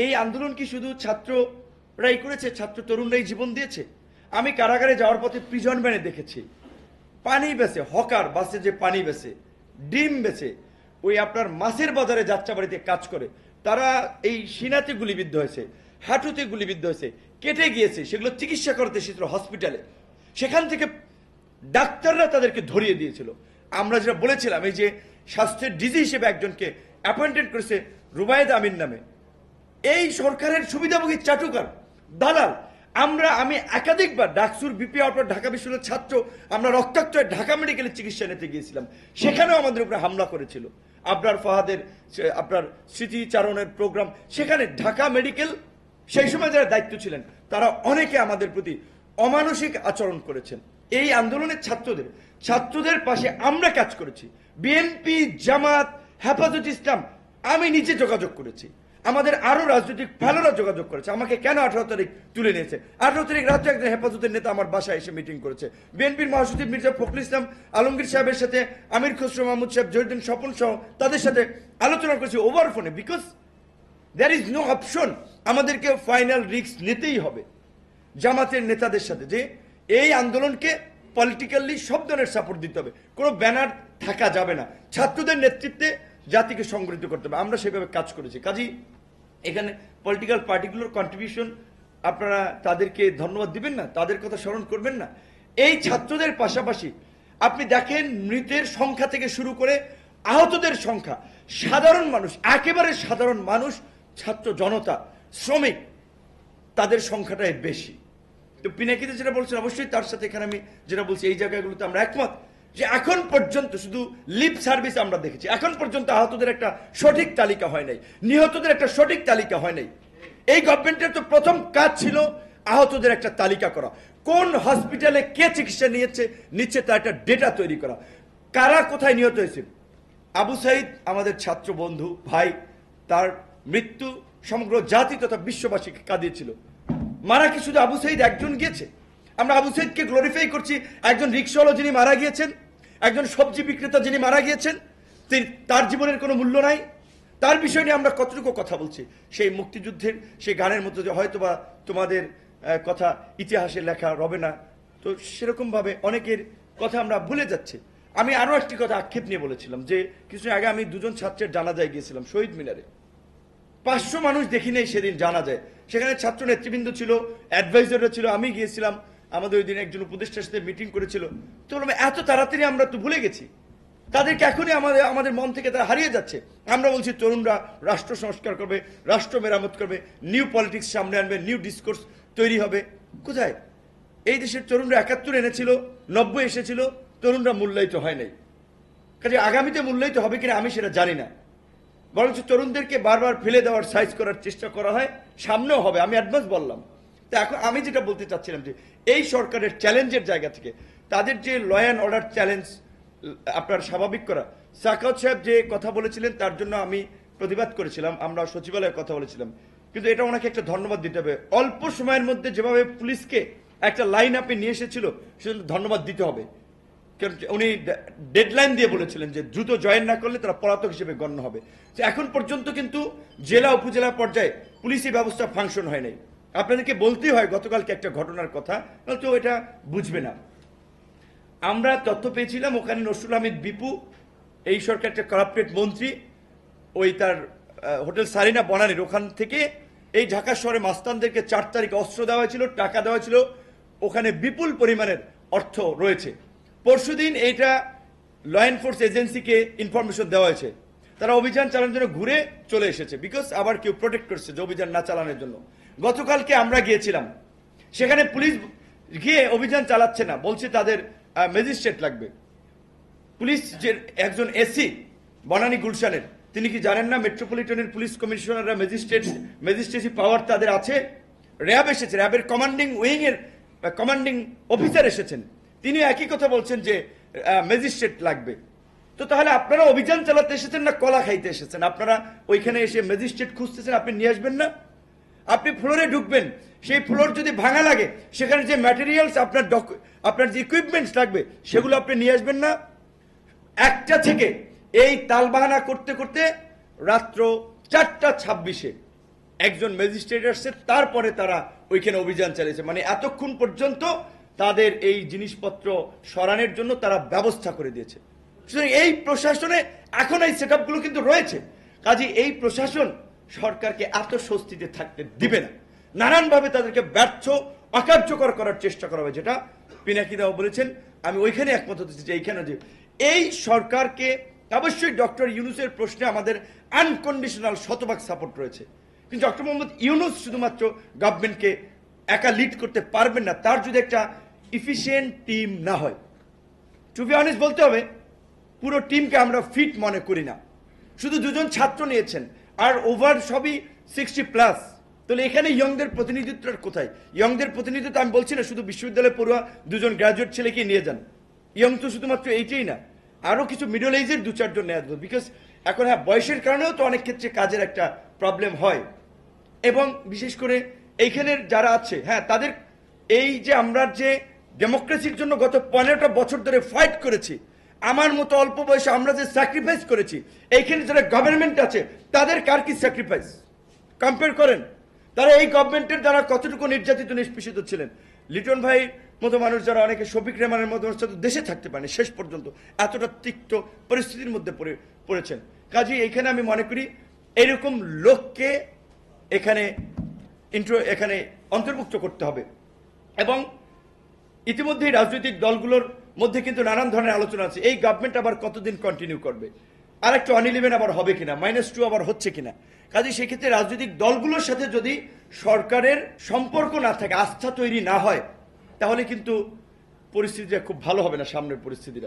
এই আন্দোলন কি শুধু ছাত্ররাই করেছে? ছাত্র তরুণরাই জীবন দিয়েছে? আমি কারাগারে যাওয়ার পথে প্রিজন ভ্যানে দেখেছি পানি বেচে, হকার বাসে যে পানি বেচে, ডিম বেচে, ওই আপনার মাছের বাজারে যাত্রাবাড়িতে কাজ করে, তারা এই সিনাতে গুলিবিদ্ধ হয়েছে, হাঁটুতে গুলিবিদ্ধ হয়েছে, কেটে গিয়েছে, সেগুলো চিকিৎসা করতে এসেছিল হসপিটালে। সেখান থেকে ডাক্তাররা তাদেরকে ধরিয়ে দিয়েছিল। আমরা যেটা বলেছিলাম, এই যে স্বাস্থ্যের ডিজি হিসেবে একজনকে অ্যাপয়েন্টেড করেছে রুবায়েদ আমিন নামে, এই সরকারের সুবিধাভোগী চাটুকার দালাল। আমি একাধিকবার ডাকসুর বিপি আউটর ঢাকা বিশ্ববিদ্যালয়ের ছাত্র, আমরা রক্তাক্ত হয়ে ঢাকা মেডিকেলের চিকিৎসা নিতে গিয়েছিলাম, সেখানেও আমাদের উপরে হামলা করেছিল। আবরার ফাহাদের আপনার স্মৃতিচারণের প্রোগ্রাম, সেখানে ঢাকা মেডিকেল সেই সময় যারা দায়িত্ব ছিলেন তারা অনেকে আমাদের প্রতি অমানসিক আচরণ করেছেন। এই আন্দোলনের ছাত্রদের পাশে আমরা কাজ করেছি। বিএনপি, জামাত, হেফাজত ইসলাম, আমি নিজে যোগাযোগ করেছি, আমাদের আরো রাজনৈতিক ফেলোরা যোগাযোগ করেছে। আমাকে কেন 18 তারিখ তুলে নিয়েছে? 18 তারিখ রাতে একজন হেফাজতের নেতা আমার বাসায় এসে মিটিং করেছে। বিএনপির মহাসচিব মির্জা ফখরুল ইসলাম আলমগীর সাহেবের সাথে আমির খসরু মাহমুদ সাহেব, জহিরুদ্দিন স্বপন সহ তাদের সাথে আলোচনা করেছি ওভার ফোনে, because there is no option. আমাদেরকে ফাইনাল রিস্ক নিতেই হবে জামাতের নেতাদের সাথে, যে এই আন্দোলনকে পলিটিক্যালি সব ধরনের সাপোর্ট দিতে হবে, কোনো ব্যানার থাকা যাবে না, ছাত্রদের নেতৃত্বে জাতিকে সংগঠিত করতে হবে। আমরা সেভাবে কাজ করেছি। কাজেই এখানে পলিটিক্যাল পার্টিগুলোর কন্ট্রিবিউশন, আপনারা তাদেরকে ধন্যবাদ দিবেন না, তাদের কথা স্মরণ করবেন না? এই ছাত্রদের পাশাপাশি আপনি দেখেন মৃতের সংখ্যা থেকে শুরু করে আহতদের সংখ্যা, সাধারণ মানুষ, একেবারে সাধারণ মানুষ, ছাত্র জনতা, শ্রমিক, তাদের সংখ্যাটাই বেশি। তো পিনাকিতে যেটা বলছেন, অবশ্যই তার সাথে এখানে আমি যেটা বলছি, এই জায়গাগুলোতে আমরা একমত যে এখন পর্যন্ত শুধু লিপ সার্ভিস আমরা দেখেছি, এখন পর্যন্ত আহতদের একটা সঠিক তালিকা হয় নাই, নিহতদের একটা সঠিক তালিকা হয় নাই। এই গভর্নমেন্টের তো প্রথম কাজ ছিল আহতদের একটা তালিকা করা, কোন হসপিটালে কে চিকিৎসা নিচ্ছে তার একটা ডেটা তৈরি করা, কারা কোথায় নিহত হয়েছে। আবু সাইদ আমাদের ছাত্র বন্ধু ভাই, তার মৃত্যু সমগ্র জাতি তথা বিশ্ববাসীকে কাঁদিয়েছিল। মারা কি শুধু আবু সাইদ একজন গিয়েছে? আমরা আবু সাইদকে গ্লোরিফাই করছি, একজন রিক্সাওয়ালা যিনি মারা গিয়েছেন, একজন সবজি বিক্রেতা যিনি মারা গিয়েছেন, তার জীবনের কোনো মূল্য নাই, তার বিষয় নিয়ে আমরা কতটুকু কথা বলছি। সেই মুক্তিযুদ্ধের সেই গানের মধ্যে যে হয়তোবা তোমাদের কথা ইতিহাসে লেখা রবে না, তো সেরকম ভাবে অনেকের কথা আমরা ভুলে যাচ্ছি। আমি আরো একটি কথা আক্ষেপ নিয়ে বলেছিলাম যে কিছু আগে আমি দুজন ছাত্রের জানাজায় গিয়েছিলাম শহীদ মিনারে, 500 মানুষ দেখি নেই সেদিন জানাজায়। সেখানে ছাত্র নেতৃবৃন্দ ছিল, অ্যাডভাইজাররা ছিল, আমি গিয়েছিলাম, আমাদের ওই দিন একজন উপদেষ্টার সাথে মিটিং করেছিল। তো এত তাড়াতাড়ি আমরা তো ভুলে গেছি তাদেরকে, এখনই আমাদের মন থেকে তারা হারিয়ে যাচ্ছে। আমরা বলছি তরুণরা রাষ্ট্র সংস্কার করবে, রাষ্ট্র মেরামত করবে, নিউ পলিটিক্স সামনে আনবে, নিউ ডিসকোর্স তৈরি হবে। কোথায়? এই দেশের তরুণরা 71 এনেছিল, 90 এসেছিল, তরুণরা মূল্যায়িত হয় নাই। কাজে আগামীতে মূল্যায়িত হবে কিনা আমি সেটা জানি না, বরঞ্চ তরুণদেরকে বারবার ফেলে দেওয়ার, সাইজ করার চেষ্টা করা হয়, সামনেও হবে, আমি অ্যাডভান্স বললাম। তো এখন আমি যেটা বলতে চাচ্ছিলাম যে এই সরকারের চ্যালেঞ্জের জায়গা থেকে তাদের যে ল অ্যান্ড অর্ডার চ্যালেঞ্জ আপনার স্বাভাবিক করা, সাকাউত সাহেব যে কথা বলেছিলেন তার জন্য আমি প্রতিবাদ করেছিলাম, আমরা সচিবালয়ে কথা বলেছিলাম, কিন্তু এটা ওনাকে একটা ধন্যবাদ দিতে হবে। অল্প সময়ের মধ্যে যেভাবে পুলিশকে একটা লাইন আপে নিয়ে এসেছিল সেজন্য ধন্যবাদ দিতে হবে। কারণ উনি ডেডলাইন দিয়ে বলেছিলেন যে দ্রুত জয়েন না করলে তারা পলাতক হিসেবে গণ্য হবে। এখন পর্যন্ত কিন্তু জেলা উপজেলা পর্যায়ে পুলিশি ব্যবস্থা ফাংশন হয় নাই। আপনাদেরকে বলতেই হয় গতকালকে একটা ঘটনার কথা, তো এটা বুঝবে না। আমরা তথ্য পেয়েছিলাম ওখানে নসরুল হামিদ বিপু, এই সরকার একটা কারাপ্টেড মন্ত্রী, ওই তার হোটেল সারিনা বনানীর ওখান থেকে এই ঢাকা শহরে মাস্তানদেরকে 4 তারিখ অস্ত্র দেওয়া হয়েছিল, টাকা দেওয়া হয়েছিল, ওখানে বিপুল পরিমাণের অর্থ রয়েছে। পরশুদিন এইটা ল এনফোর্স এজেন্সিকে ইনফরমেশন দেওয়া হয়েছে, তারা অভিযান চালানোর জন্য ঘুরে চলে এসেছে, বিকজ আবার কেউ প্রোটেক্ট করছে যে অভিযান না চালানোর জন্য। গতকালকে আমরা গিয়েছিলাম, সেখানে পুলিশ গিয়ে অভিযান চালাচ্ছে না, বলছে তাদের ম্যাজিস্ট্রেট লাগবে। পুলিশ যে একজন এসি বনানী গুলশানের, তিনি কি জানেন না মেট্রোপলিটনের পুলিশ কমিশনাররা ম্যাজিস্ট্রেসি পাওয়ার তাদের আছে? র্যাব এসেছে, র্যাবের কমান্ডিং উইং এর কমান্ডিং অফিসার এসেছেন, তিনি একই কথা বলছেন যে ম্যাজিস্ট্রেট লাগবে। তো তাহলে আপনারা অভিযান চালাতে এসেছেন না কলা খাইতে এসেছেন? আপনারা ওইখানে এসে ম্যাজিস্ট্রেট খুঁজতেছেন, আপনি নিয়ে আসবেন না? আপনি ফ্লোরে ঢুকবেন, সেই ফ্লোর যদি ভাঙা লাগে সেখানে যে ম্যাটেরিয়ালস আপনার যে ইকুইপমেন্টস লাগবে সেগুলো আপনি নিয়ে আসবেন না? 1টা থেকে এই তালবাহানা করতে করতে রাত্র 4টা 26-এ একজন ম্যাজিস্ট্রেট আসছে, তারপরে তারা ওইখানে অভিযান চালিয়েছে। মানে এতক্ষণ পর্যন্ত তাদের এই জিনিসপত্র সরানোর জন্য তারা ব্যবস্থা করে দিয়েছে। সুতরাং এই প্রশাসনে এখন এই সেট আপগুলো কিন্তু রয়েছে। কাজে এই প্রশাসন সরকারকে এত স্বস্তিতে থাকতে দিবে না, নানানভাবে তাদেরকে ব্যর্থ অকার্যকর করার চেষ্টা করা হবে, যেটা পিনাকিদাও বলেছেন। আমি ওইখানে একমত হতেছি যে এইখানে যে এই সরকারকে অবশ্যই ডক্টর ইউনূসের প্রশ্নে আমাদের আনকন্ডিশনাল শতভাগ সাপোর্ট রয়েছে, কিন্তু ডক্টর মোহাম্মদ ইউনূস শুধুমাত্র গভর্নমেন্টকে একা লিড করতে পারবেন না, তার যদি একটা ইফিসিয়েন্ট টিম না হয়। টু বি অনেস্ট বলতে হবে, পুরো টিমকে আমরা ফিট মনে করি না। শুধু দুজন ছাত্র নিয়েছেন, আর ওভার সবই 60+। তাহলে এখানে ইয়ংদের প্রতিনিধিত্বটা কোথায়? ইয়ংদের প্রতিনিধিত্ব আমি বলছি না শুধু বিশ্ববিদ্যালয়ে পড়ুয়া দুজন গ্র্যাজুয়েট ছেলেকে নিয়ে যান। ইয়ং তো শুধুমাত্র এইটাই না, আরও কিছু মিডল এজের 2-4 জন নেওয়া যাবে। বিকজ এখন হ্যাঁ, বয়সের কারণেও তো অনেক ক্ষেত্রে কাজের একটা প্রবলেম হয়। এবং বিশেষ করে এইখানের যারা আছে, হ্যাঁ, তাদের এই যে আমরা যে ডেমোক্রেসির জন্য গত 15টা বছর ধরে ফাইট করেছি, আমার মতো অল্প বয়সে আমরা যে স্যাক্রিফাইস করেছি, এইখানে যারা গভর্নমেন্ট আছে তাদের কার কি স্যাক্রিফাইস কম্পেয়ার করেন? তারা এই গভর্নমেন্টের দ্বারা কতটুকু নির্যাতিত নিষ্পেষিত ছিলেন। লিটন ভাই মতো মানুষ যারা, অনেকে শফিক রেহমানের মতো মানুষ দেশে থাকতে পারেনি শেষ পর্যন্ত, এতটা তিক্ত পরিস্থিতির মধ্যে পড়েছেন। কাজেই এইখানে আমি মনে করি এরকম লোককে এখানে অন্তর্ভুক্ত করতে হবে। এবং ইতিমধ্যেই রাজনৈতিক দলগুলোর মধ্যে কিন্তু নানান ধরনের আলোচনা আছে, এই গভর্নমেন্ট আবার কতদিন কন্টিনিউ করবে, আর একটু অন-11 আবার হবে কিনা, -2 আবার হচ্ছে কিনা। কাজে সেক্ষেত্রে রাজনৈতিক দলগুলোর সাথে যদি সরকারের সম্পর্ক না থাকে, আস্থা তৈরি না হয়, তাহলে কিন্তু পরিস্থিতিটা খুব ভালো হবে না, সামনের পরিস্থিতিটা।